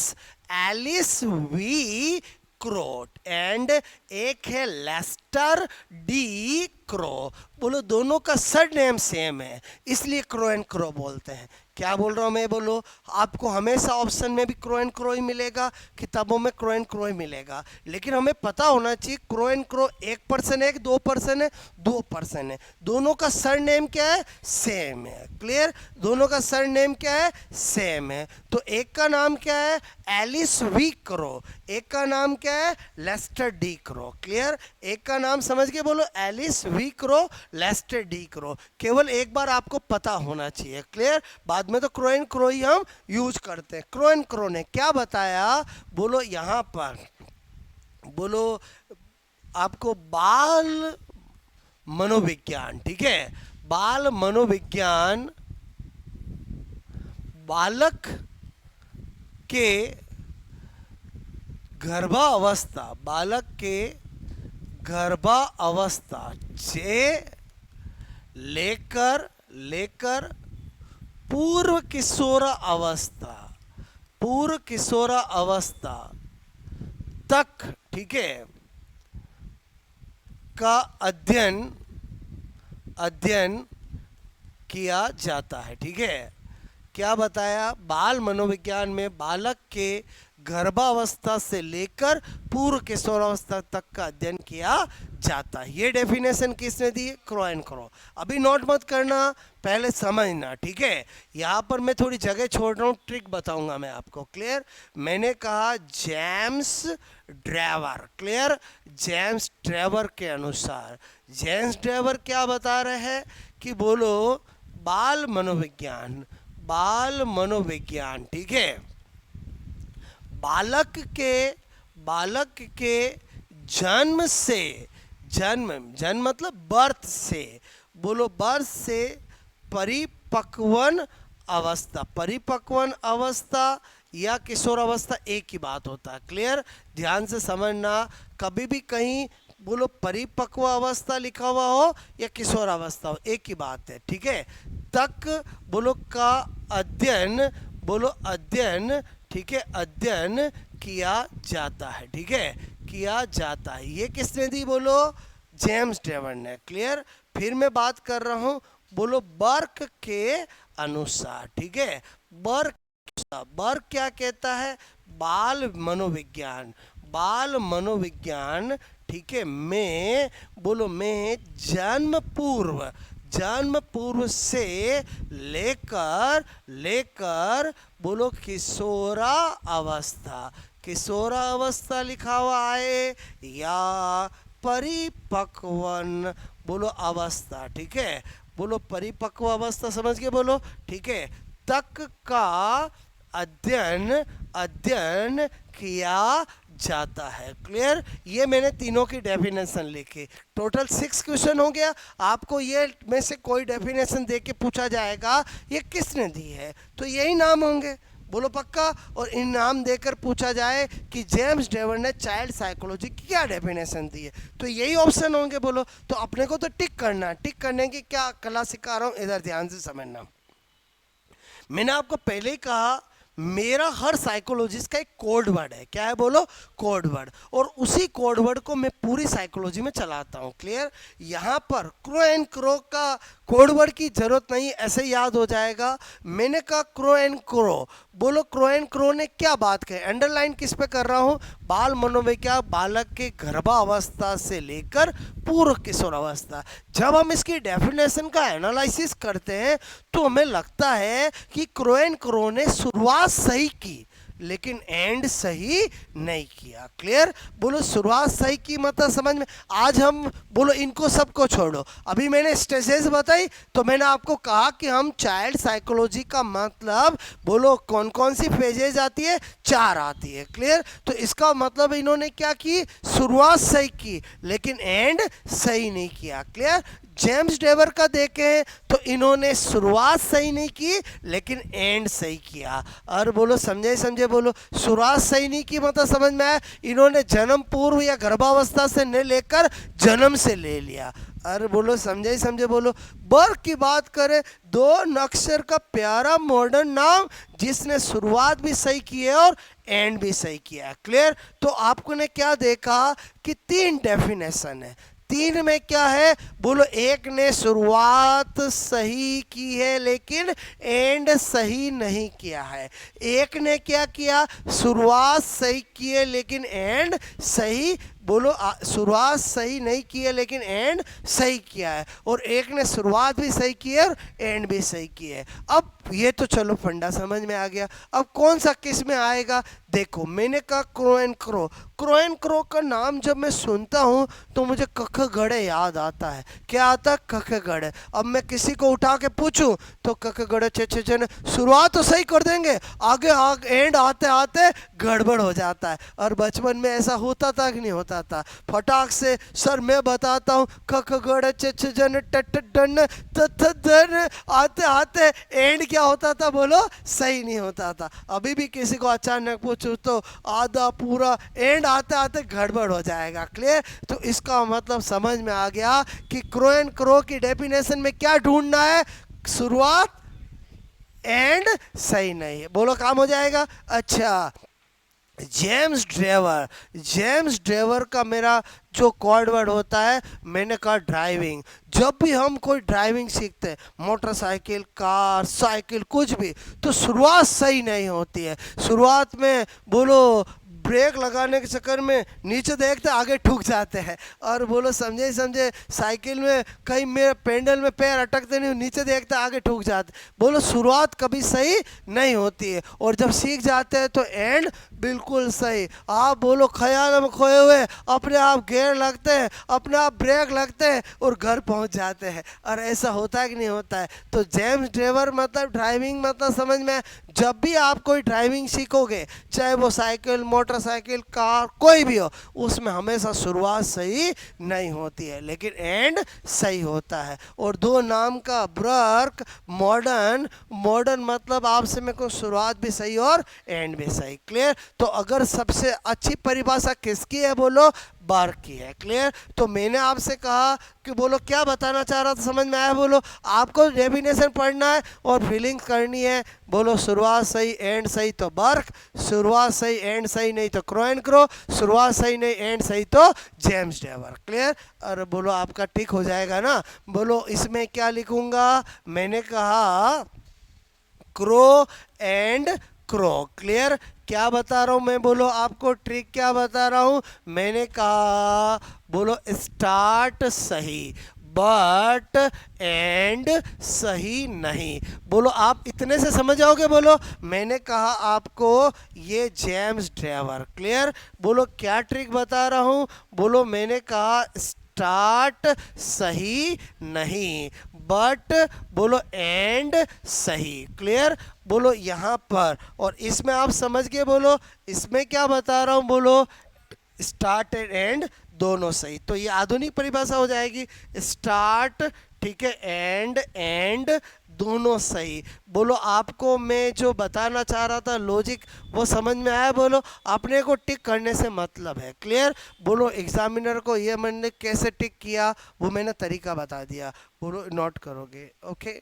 एलिस वी क्रोट, एंड एक है लेस्टर डी क्रो। बोलो, दोनों का सर नेम सेम है, इसलिए क्रो एंड क्रो बोलते हैं। क्या बोल रहा हूँ मैं? बोलो, आपको हमेशा ऑप्शन में भी क्रो एंड क्रो ही मिलेगा, किताबों में क्रो एंड क्रो ही मिलेगा, लेकिन हमें पता होना चाहिए क्रो एंड क्रो एक पर्सन है कि 2 पर्सन है? 2 पर्सन है। दोनों का सर नेम क्या है? सेम है। क्लियर? दोनों का सर नेम क्या है? सेम है। तो एक का नाम क्या है? एलिस वी क्रो, एक का नाम क्या है? Lester D Crow. क्लियर? एक का नाम समझ के बोलो, Alice V Crow, Lester D Crow. केवल एक बार आपको पता होना चाहिए। क्लियर? बाद में तो क्रो एंड क्रो ही हम यूज करते हैं। क्रो एंड क्रो ने क्या बताया? बोलो यहाँ पर, बोलो आपको बाल मनोविज्ञान, ठीक है। बाल मनोविज्ञान बालक के गर्भावस्था, बालक के गर्भावस्था से लेकर लेकर पूर्व किशोर अवस्था, पूर्व किशोर अवस्था तक, ठीक है, का अध्ययन अध्ययन किया जाता है। ठीक है? क्या बताया? बाल मनोविज्ञान में बालक के गर्भावस्था से लेकर पूर्व किशोरावस्था तक का अध्ययन किया जाता है। ये डेफिनेशन किसने दी? Crow and Crow. अभी नोट मत करना, पहले समझना, ठीक है। यहाँ पर मैं थोड़ी जगह छोड़ रहा हूँ, ट्रिक बताऊंगा मैं आपको। क्लियर? मैंने कहा James Drever, clear? James Drever के अनुसार, जेम्स ड्रेवर क्या बता रहे हैं कि बोलो बाल मनोविज्ञान, बाल मनोविज्ञान, ठीक है। बालक के जन्म से, जन्म मतलब बर्थ से, बोलो बर्थ से परिपक्वन अवस्था या किशोर अवस्था एक ही बात होता है। क्लियर? ध्यान से समझना, कभी भी कहीं बोलो परिपक्व अवस्था लिखा हुआ हो या किशोर अवस्था हो, एक ही बात है, ठीक है। तक बोलो का अध्ययन, बोलो अध्ययन, ठीक है, अध्ययन किया जाता है, ठीक है, किया जाता है। ये किसने दी? बोलो जेम्स ड्रेवर ने। क्लियर? फिर मैं बात कर रहा हूँ, बोलो बर्क के अनुसार, ठीक है। बर्क क्या कहता है? बाल मनोविज्ञान, बाल मनोविज्ञान, ठीक है, में बोलो में जन्म पूर्व से लेकर बोलो किशोरा अवस्था लिखा हुआ है या परिपक्वन बोलो अवस्था, ठीक है, बोलो परिपक्व अवस्था, समझ के बोलो, ठीक है, तक का अध्ययन किया जाता है। क्लियर? ये मैंने तीनों की डेफिनेशन लिखी। टोटल 6 क्वेश्चन हो गया। आपको ये में से कोई डेफिनेशन दे के पूछा जाएगा ये किसने दी है, तो यही नाम होंगे, बोलो पक्का। और इन नाम देकर पूछा जाए कि जेम्स ड्रेवर ने चाइल्ड साइकोलॉजी की क्या डेफिनेशन दी है, तो यही ऑप्शन होंगे, बोलो। तो अपने को तो टिक करना, टिक करने की क्या कला सिखा रहा हूँ, इधर ध्यान से समझना। मैंने आपको पहले ही कहा मेरा हर साइकोलॉजिस्ट का एक कोड वर्ड है। क्या है? बोलो कोड वर्ड। और उसी कोड वर्ड को मैं पूरी साइकोलॉजी में चलाता हूँ। क्लियर? यहाँ पर क्रो एंड क्रो का कोड वर्ड की जरूरत नहीं, ऐसे याद हो जाएगा। मैंने कहा क्रो एंड क्रो, बोलो क्रो एंड क्रो ने क्या बात कही? अंडरलाइन किस पे कर रहा हूँ? बाल मनोविज्ञान, बालक के गर्भावस्था से लेकर पूर्व किशोर अवस्था। जब हम इसकी डेफिनेशन का एनालिसिस करते हैं तो हमें लगता है कि क्रो एंड क्रो ने शुरुआत सही की लेकिन एंड सही नहीं किया। क्लियर? बोलो शुरुआत सही की मतलब समझ में। आज हम बोलो इनको सबको छोड़ो, अभी मैंने स्टेजेस बताई तो मैंने आपको कहा कि हम चाइल्ड साइकोलॉजी का मतलब बोलो कौन कौन सी फेजेज आती है? 4 आती है। क्लियर? तो इसका मतलब इन्होंने क्या की? शुरुआत सही की लेकिन एंड सही नहीं किया। क्लियर? जेम्स ड्रेवर का देखें तो इन्होंने शुरुआत सही नहीं की लेकिन एंड सही किया। और बोलो समझे बोलो शुरुआत सही नहीं की मतलब समझ में आया? इन्होंने जन्म पूर्व या गर्भावस्था से नहीं लेकर जन्म से ले लिया। अरे बोलो समझे बोलो। बर्क की बात करें, 2 अक्षर का प्यारा मॉडर्न नाम जिसने शुरुआत भी सही की है और एंड भी सही किया। क्लियर? तो आपको ने क्या देखा कि 3 डेफिनेशन है। 3 में क्या है? बोलो एक ने शुरुआत सही की है लेकिन एंड सही नहीं किया है। एक ने क्या किया? शुरुआत सही की है लेकिन एंड सही, बोलो शुरुआत सही नहीं की है लेकिन एंड सही किया है। और एक ने शुरुआत भी सही की है और एंड भी सही की है। अब ये तो चलो फंडा समझ में आ गया। अब कौन सा किस में आएगा? देखो मैंने कहा crow and crow. Crow and crow का नाम जब मैं सुनता हूँ तो मुझे कख गड़े याद आता है। क्या आता? कख गड़े। अब मैं किसी को उठा के पूछूं तो कख गड़े चे शुरुआत तो सही कर देंगे, आगे एंड आते आते गड़बड़ हो जाता है। और बचपन में ऐसा होता था कि नहीं होता था? फटाक से सर मैं बताता हूँ, कख गड़े चे डन धन आते आते एंड क्या होता था? बोलो सही नहीं होता था। अभी भी किसी को अचानक पूछो तो आधा पूरा एंड आते आते गड़बड़ हो जाएगा। क्लियर? तो इसका मतलब समझ में आ गया कि क्रो एंड क्रो की डेफिनेशन में क्या ढूंढना है? शुरुआत एंड सही नहीं है, बोलो काम हो जाएगा। अच्छा जेम्स ड्राइवर का मेरा जो कोड वर्ड होता है, मैंने कहा ड्राइविंग। जब भी हम कोई ड्राइविंग सीखते हैं, मोटरसाइकिल, कार, साइकिल, कुछ भी, तो शुरुआत सही नहीं होती है। शुरुआत में बोलो ब्रेक लगाने के चक्कर में नीचे देखते आगे ठुक जाते हैं, और बोलो समझे ही समझे साइकिल में कहीं मेरे पेंडल में पैर अटकते नहीं, नीचे देखते आगे ठुक जाते। बोलो शुरुआत कभी सही नहीं होती है, और जब सीख जाते हैं तो एंड बिल्कुल सही। आप बोलो ख्याल में खोए हुए अपने आप गियर लगते हैं, अपने आप ब्रेक लगते हैं और घर पहुंच जाते हैं। और ऐसा होता है कि नहीं होता है? तो जेम्स ड्राइवर मतलब ड्राइविंग मतलब समझ में, जब भी आप कोई ड्राइविंग सीखोगे, चाहे वो साइकिल, मोटरसाइकिल, कार, कोई भी हो, उसमें हमेशा शुरुआत सही नहीं होती है, लेकिन एंड सही होता है। और दो नाम का ब्रक, मॉडर्न। मॉडर्न मतलब आपसे मेरे को शुरुआत भी सही और एंड भी सही। क्लियर? तो अगर सबसे अच्छी परिभाषा किसकी है बोलो? बार की है। क्लियर? तो मैंने आपसे कहा कि बोलो क्या बताना चाह रहा था, समझ में आया? बोलो आपको डेफिनेशन पढ़ना है और फीलिंग्स करनी है। बोलो शुरुआत सही एंड सही तो बर्क, शुरुआत सही एंड सही नहीं तो क्रो एंड क्रो, शुरुआत सही नहीं एंड सही तो जेम्स ड्राइवर। क्लियर? और बोलो आपका टिक हो जाएगा ना? बोलो इसमें क्या लिखूंगा? मैंने कहा क्रो एंड क्रो। क्लियर? क्या बता रहा हूं मैं? बोलो आपको ट्रिक क्या बता रहा हूं? मैंने कहा बोलो स्टार्ट सही बट एंड सही नहीं। बोलो आप इतने से समझ जाओगे। बोलो मैंने कहा आपको ये जेम्स ड्राइवर। क्लियर? बोलो क्या ट्रिक बता रहा हूं? बोलो मैंने कहा स्टार्ट सही नहीं बट बोलो एंड सही। क्लियर? बोलो यहाँ पर, और इसमें आप समझ गए। बोलो इसमें क्या बता रहा हूँ? बोलो स्टार्ट एंड एंड दोनों सही। तो ये आधुनिक परिभाषा हो जाएगी। स्टार्ट, ठीक है, एंड दोनों सही। बोलो आपको मैं जो बताना चाह रहा था लॉजिक, वो समझ में आया? बोलो अपने को टिक करने से मतलब है। क्लियर? बोलो एग्जामिनर को ये मैंने कैसे टिक किया वो मैंने तरीका बता दिया। बोलो नोट करोगे? ओके।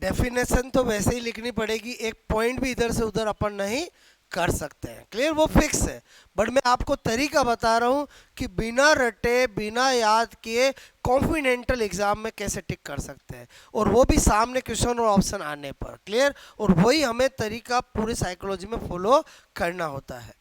डेफिनेशन तो वैसे ही लिखनी पड़ेगी, एक पॉइंट भी इधर से उधर अपन नहीं कर सकते हैं। क्लियर? वो फिक्स है। बट मैं आपको तरीका बता रहा हूँ कि बिना रटे बिना याद किए कॉन्फिडेंटल एग्जाम में कैसे टिक कर सकते हैं, और वो भी सामने क्वेश्चन और ऑप्शन आने पर। क्लियर? और वही हमें तरीका पूरी साइकोलॉजी में फॉलो करना होता है।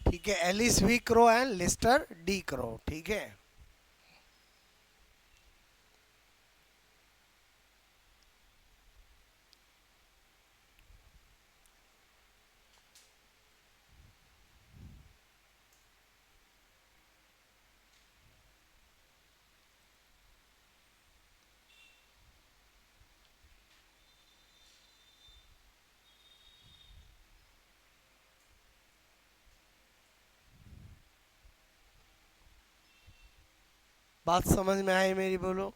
ठीक है, Alice V Crow and Lester D Crow. ठीक है। बात समझ में आई मेरी? बोलो।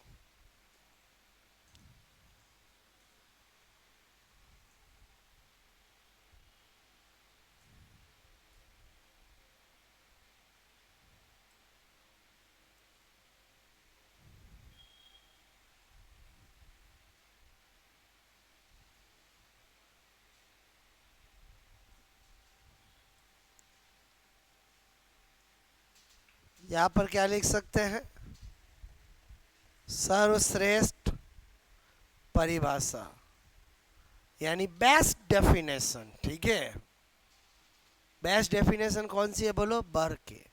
यहाँ पर क्या लिख सकते हैं? सर्वश्रेष्ठ परिभाषा, यानी बेस्ट डेफिनेशन। ठीक है, बेस्ट डेफिनेशन कौन सी है? बोलो, बर्के।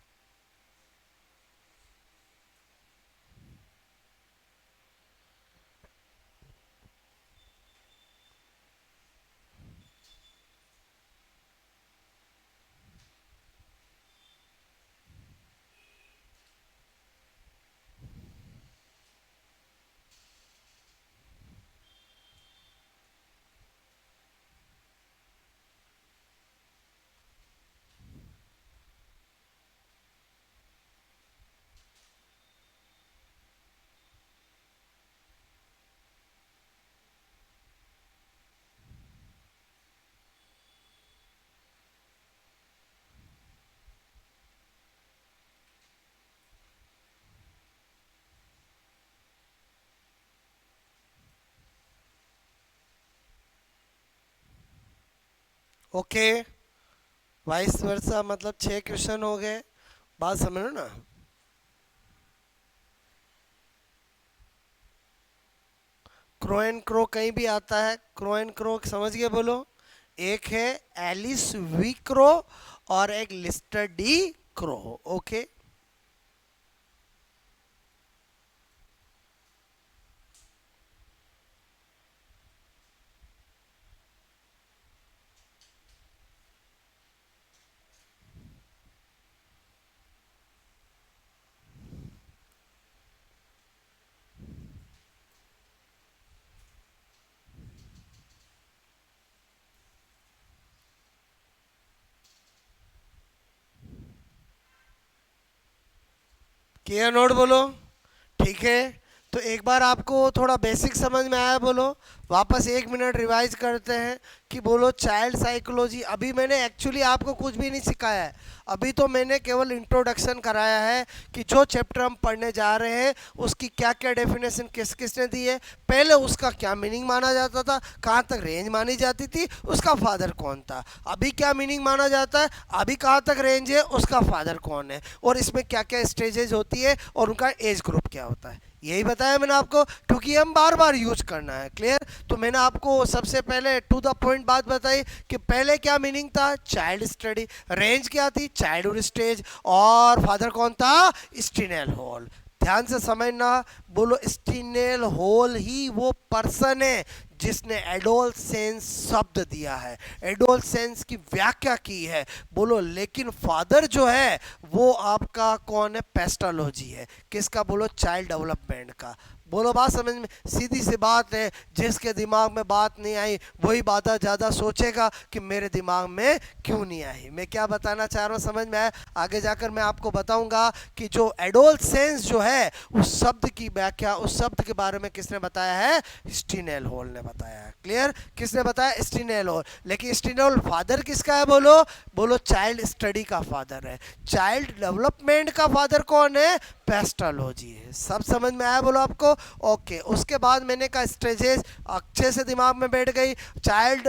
ओके, वाइस वर्सा, मतलब 6 क्वेश्चन हो गए। बात समझ लो ना। क्रो एंड क्रो कहीं भी आता है, क्रो एंड क्रो समझ गए? बोलो। एक है एलिस वी क्रो और एक लिस्टर डी क्रो। ओके, किया नोट? बोलो। ठीक है, तो एक बार आपको थोड़ा बेसिक समझ में आया? बोलो। वापस 1 मिनट रिवाइज करते हैं कि बोलो चाइल्ड साइकोलॉजी। अभी मैंने एक्चुअली आपको कुछ भी नहीं सिखाया है, अभी तो मैंने केवल इंट्रोडक्शन कराया है कि जो चैप्टर हम पढ़ने जा रहे हैं उसकी क्या क्या डेफिनेशन किस किसने दी है, पहले उसका क्या मीनिंग माना जाता था, कहाँ तक रेंज मानी जाती थी, उसका फादर कौन था, अभी क्या मीनिंग माना जाता है, अभी कहाँ तक रेंज है, उसका फादर कौन है, और इसमें क्या क्या स्टेजेज होती है और उनका एज ग्रुप क्या होता है, यही बताया मैंने आपको, क्योंकि हम बार बार यूज करना है। क्लियर? तो मैंने आपको सबसे पहले टू द पॉइंट बात बताई कि पहले क्या मीनिंग था, चाइल्ड स्टडी, रेंज क्या थी, चाइल्डहुड स्टेज, और फादर कौन था, स्टीनेल हॉल। ध्यान से समझना। बोलो, स्टीनेल हॉल ही वो पर्सन है जिसने एडोलसेंस शब्द दिया है, एडोलसेंस की व्याख्या की है। बोलो, लेकिन फादर जो है वो आपका कौन है, पेस्टोलॉजी है। किसका? बोलो, चाइल्ड डेवलपमेंट का। बोलो, बात समझ में? सीधी सी बात है, जिसके दिमाग में बात नहीं आई वही बात ज़्यादा सोचेगा कि मेरे दिमाग में क्यों नहीं आई। मैं क्या बताना चाह रहा हूँ समझ में आया? आगे जाकर मैं आपको बताऊंगा कि जो एडोलसेंस जो है उस शब्द की व्याख्या, उस शब्द के बारे में किसने बताया है, स्टीनेल हॉल ने बताया है। क्लियर? किसने बताया? स्टीनेल हॉल। लेकिन स्टीनेल हॉल फादर किसका है? बोलो। बोलो, चाइल्ड स्टडी का फादर है। चाइल्ड डेवलपमेंट का फादर कौन है? पेस्टोलॉजी है। सब समझ में आया? बोलो आपको। ओके, उसके बाद मैंने कहा स्टेजेस अच्छे से दिमाग में बैठ गई। चाइल्ड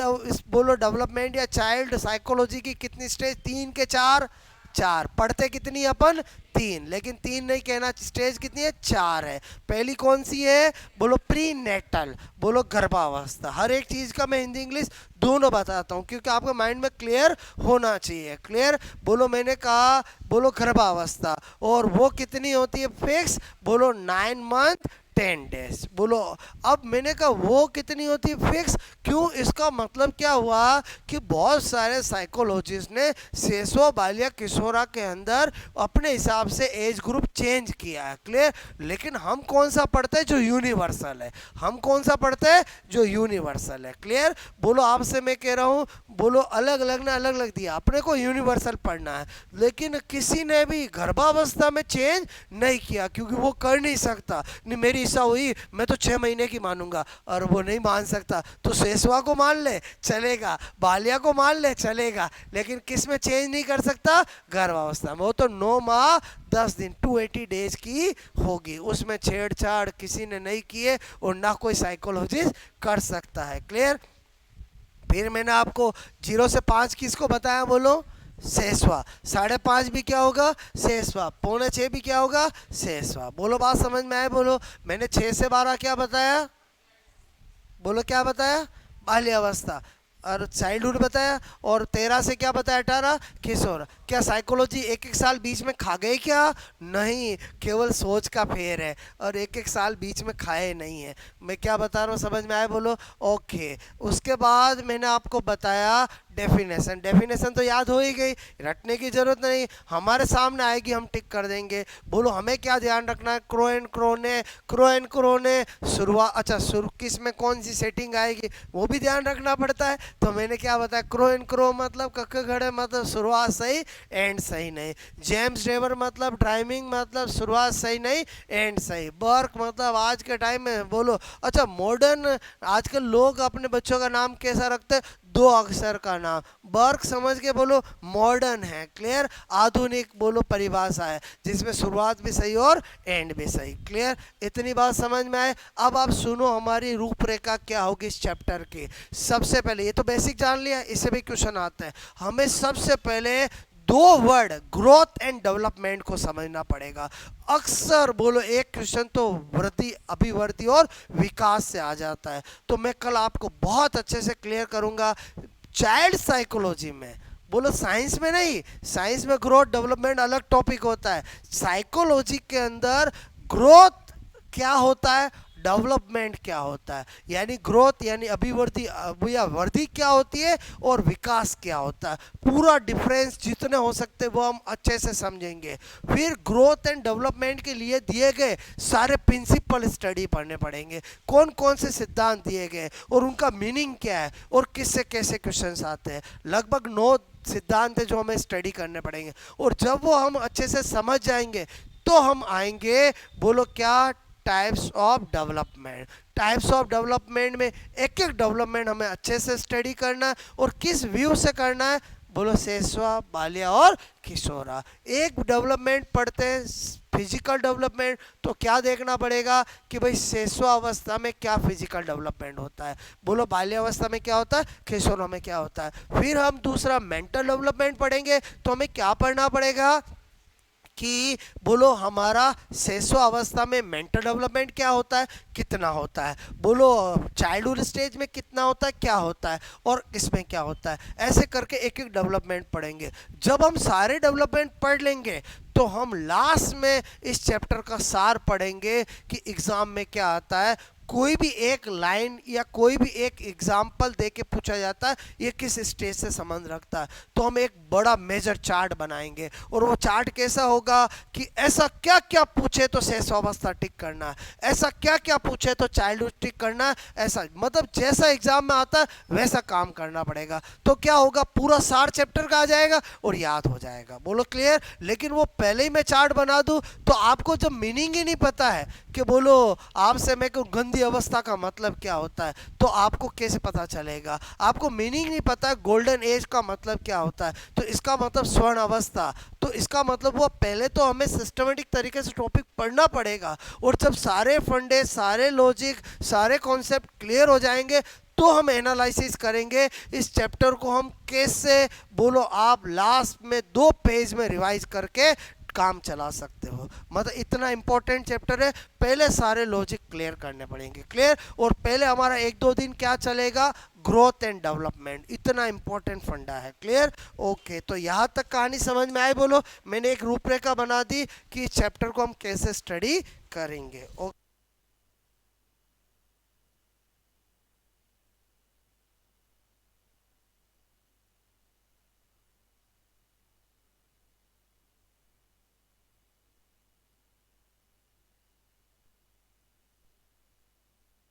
बोलो डेवलपमेंट या चाइल्ड साइकोलॉजी की कितनी स्टेज? 3 के 4, 4। पढ़ते कितनी अपन? 3, लेकिन 3 नहीं कहना, स्टेज कितनी है? 4 है। पहली कौन सी है? बोलो, प्री नेटल। बोलो, गर्भावस्था। हर एक चीज़ का मैं हिंदी इंग्लिश दोनों बताता हूँ क्योंकि आपके माइंड में क्लियर होना चाहिए। क्लियर? बोलो, मैंने कहा बोलो गर्भावस्था, और वो कितनी होती है? फिक्स। बोलो, 9 मंथ 10 days। बोलो अब मैंने कहा वो कितनी होती है फिक्स, क्यों? इसका मतलब क्या हुआ कि बहुत सारे साइकोलॉजिस्ट ने सेसो बालिया किशोरा के अंदर अपने हिसाब से एज ग्रुप चेंज किया है। क्लियर? लेकिन हम कौन सा पढ़ते हैं? जो यूनिवर्सल है। हम कौन सा पढ़ते हैं? जो यूनिवर्सल है। क्लियर? बोलो आपसे मैं कह रहा हूँ, बोलो अलग अलग ने अलग अलग दिया, अपने को यूनिवर्सल पढ़ना है, लेकिन किसी ने भी गर्भावस्था में चेंज नहीं किया, क्योंकि वो कर नहीं सकता। नहीं मेरी इच्छा हुई मैं तो 6 महीने की मानूंगा, और वो नहीं मान सकता, तो सेसवा को मान ले चलेगा, बालिया को मान ले चलेगा, लेकिन किस में चेंज नहीं कर सकता? गर्भावस्था में। वो तो 9 माह 10 दिन 280 डेज की होगी, उसमें छेड़छाड़ किसी ने नहीं किए और ना कोई साइकोलॉजिस्ट कर सकता है। क्लियर? फिर मैंने आपको 0 से 5 किसको बताया? बोलो सेसवा। 5:30 भी क्या होगा? सेसवा। 6:45 भी क्या होगा? सेसवा। बोलो बात समझ में आए? बोलो मैंने 6 से 12 क्या बताया? बोलो क्या बताया? बाल्यावस्था। और चाइल्डहुड बताया, और 13 से क्या बताया? 18 किशोर। क्या साइकोलॉजी एक एक साल बीच में खा गए क्या? नहीं, केवल सोच का फेर है, और एक एक साल बीच में खाए नहीं है। मैं क्या बता रहा हूँ समझ में आया? बोलो ओके। उसके बाद मैंने आपको बताया डेफिनेशन। डेफिनेशन तो याद हो ही गई, रटने की जरूरत नहीं, हमारे सामने आएगी हम टिक कर देंगे। बोलो हमें क्या ध्यान रखना है? क्रो एंड क्रो ने शुरुआत, अच्छा शुरू किस में कौन सी सेटिंग आएगी वो भी ध्यान रखना पड़ता है। तो मैंने क्या बताया? क्रो एंड क्रो मतलब कक्क खड़े मतलब शुरुआत सही एंड सही नहीं। जेम्स ड्राइवर मतलब ड्राइविंग मतलब शुरुआत सही नहीं एंड सही। बर्क मतलब आज के टाइम में बोलो, अच्छा मॉडर्न आजकल लोग अपने बच्चों का नाम कैसा रखते हैं? 2 अक्षर का नाम। बर्क समझ के बोलो मॉडर्न है। क्लियर? आधुनिक बोलो परिभाषा है जिसमें शुरुआत भी सही और एंड भी सही। क्लियर? इतनी बात समझ में आए? अब आप सुनो हमारी रूपरेखा क्या होगी इस चैप्टर की। सबसे पहले ये तो बेसिक जान लिया, इससे भी क्वेश्चन आते हैं। हमें सबसे पहले 2 वर्ड ग्रोथ एंड डेवलपमेंट को समझना पड़ेगा। अक्सर बोलो एक क्वेश्चन तो वृद्धि, अभिवृद्धि और विकास से आ जाता है, तो मैं कल आपको बहुत अच्छे से क्लियर करूंगा चाइल्ड साइकोलॉजी में। बोलो साइंस में नहीं, साइंस में ग्रोथ डेवलपमेंट अलग टॉपिक होता है, साइकोलॉजी के अंदर ग्रोथ क्या होता है, डेवलपमेंट क्या होता है, यानी ग्रोथ यानी अभिवृद्धि या वृद्धि क्या होती है, और विकास क्या होता है। पूरा डिफरेंस जितने हो सकते वो हम अच्छे से समझेंगे। फिर ग्रोथ एंड डेवलपमेंट के लिए दिए गए सारे प्रिंसिपल स्टडी पढ़ने पड़ेंगे, कौन कौन से सिद्धांत दिए गए और उनका मीनिंग क्या है और किससे कैसे क्वेश्चंस आते हैं। लगभग 9 सिद्धांत है जो हमें स्टडी करने पड़ेंगे, और जब वो हम अच्छे से समझ जाएंगे तो हम आएंगे बोलो क्या? Types of development. Types of development में एक एक डेवलपमेंट हमें अच्छे से स्टडी करना है, और किस व्यू से करना है? बोलो सेसवा, बालिया और किशोरा। एक डेवलपमेंट पढ़ते हैं फिजिकल डेवलपमेंट, तो क्या देखना पड़ेगा कि भाई सेसवा अवस्था में क्या फिजिकल डेवलपमेंट होता है, बोलो बाल्यावस्था में क्या होता है, किशोरा में क्या होता है। फिर हम दूसरा मेंटल डेवलपमेंट पढ़ेंगे, तो हमें क्या पढ़ना पड़ेगा कि बोलो हमारा सेसो अवस्था में मेंटल डेवलपमेंट क्या होता है, कितना होता है, बोलो चाइल्डहुड स्टेज में कितना होता है, क्या होता है, और इसमें क्या होता है। ऐसे करके एक एक डेवलपमेंट पढ़ेंगे। जब हम सारे डेवलपमेंट पढ़ लेंगे तो हम लास्ट में इस चैप्टर का सार पढ़ेंगे कि एग्जाम में क्या आता है। कोई भी एक लाइन या कोई भी एक एग्जाम्पल दे के पूछा जाता है ये किस स्टेज से संबंध रखता है, तो हम एक बड़ा मेजर चार्ट बनाएंगे, और वो चार्ट कैसा होगा कि ऐसा क्या क्या पूछे तो शेषावस्था टिक करना है, ऐसा क्या क्या पूछे तो चाइल्डहुड टिक करना है, ऐसा मतलब जैसा एग्जाम में आता है वैसा काम करना पड़ेगा। तो क्या होगा, पूरा सार चैप्टर का आ जाएगा और याद हो जाएगा। बोलो क्लियर? लेकिन वो पहले ही मैं चार्ट बना दूं तो आपको जब मीनिंग ही नहीं पता है कि बोलो आपसे मैं कहूं गंदी अवस्था का मतलब क्या होता है, तो आपको कैसे पता चलेगा? आपको मीनिंग नहीं पता है गोल्डन एज का मतलब क्या होता है, तो इसका मतलब स्वर्ण अवस्था, तो इसका मतलब वो पहले तो हमें सिस्टमेटिक तरीके से टॉपिक पढ़ना पड़ेगा, और जब सारे फंडे, सारे लॉजिक, सारे कॉन्सेप्ट क्लियर हो जाएंगे तो हम एनालिसिस करेंगे इस चैप्टर को हम कैसे बोलो आप लास्ट में 2 पेज में रिवाइज करके काम चला सकते हो। मतलब इतना इंपॉर्टेंट चैप्टर है, पहले सारे लॉजिक क्लियर करने पड़ेंगे। क्लियर? और पहले हमारा 1-2 दिन क्या चलेगा, ग्रोथ एंड डेवलपमेंट, इतना इंपॉर्टेंट फंडा है। क्लियर? ओके, तो यहाँ तक कहानी समझ में आई? बोलो मैंने एक रूपरेखा बना दी कि इस चैप्टर को हम कैसे स्टडी करेंगे। ओके।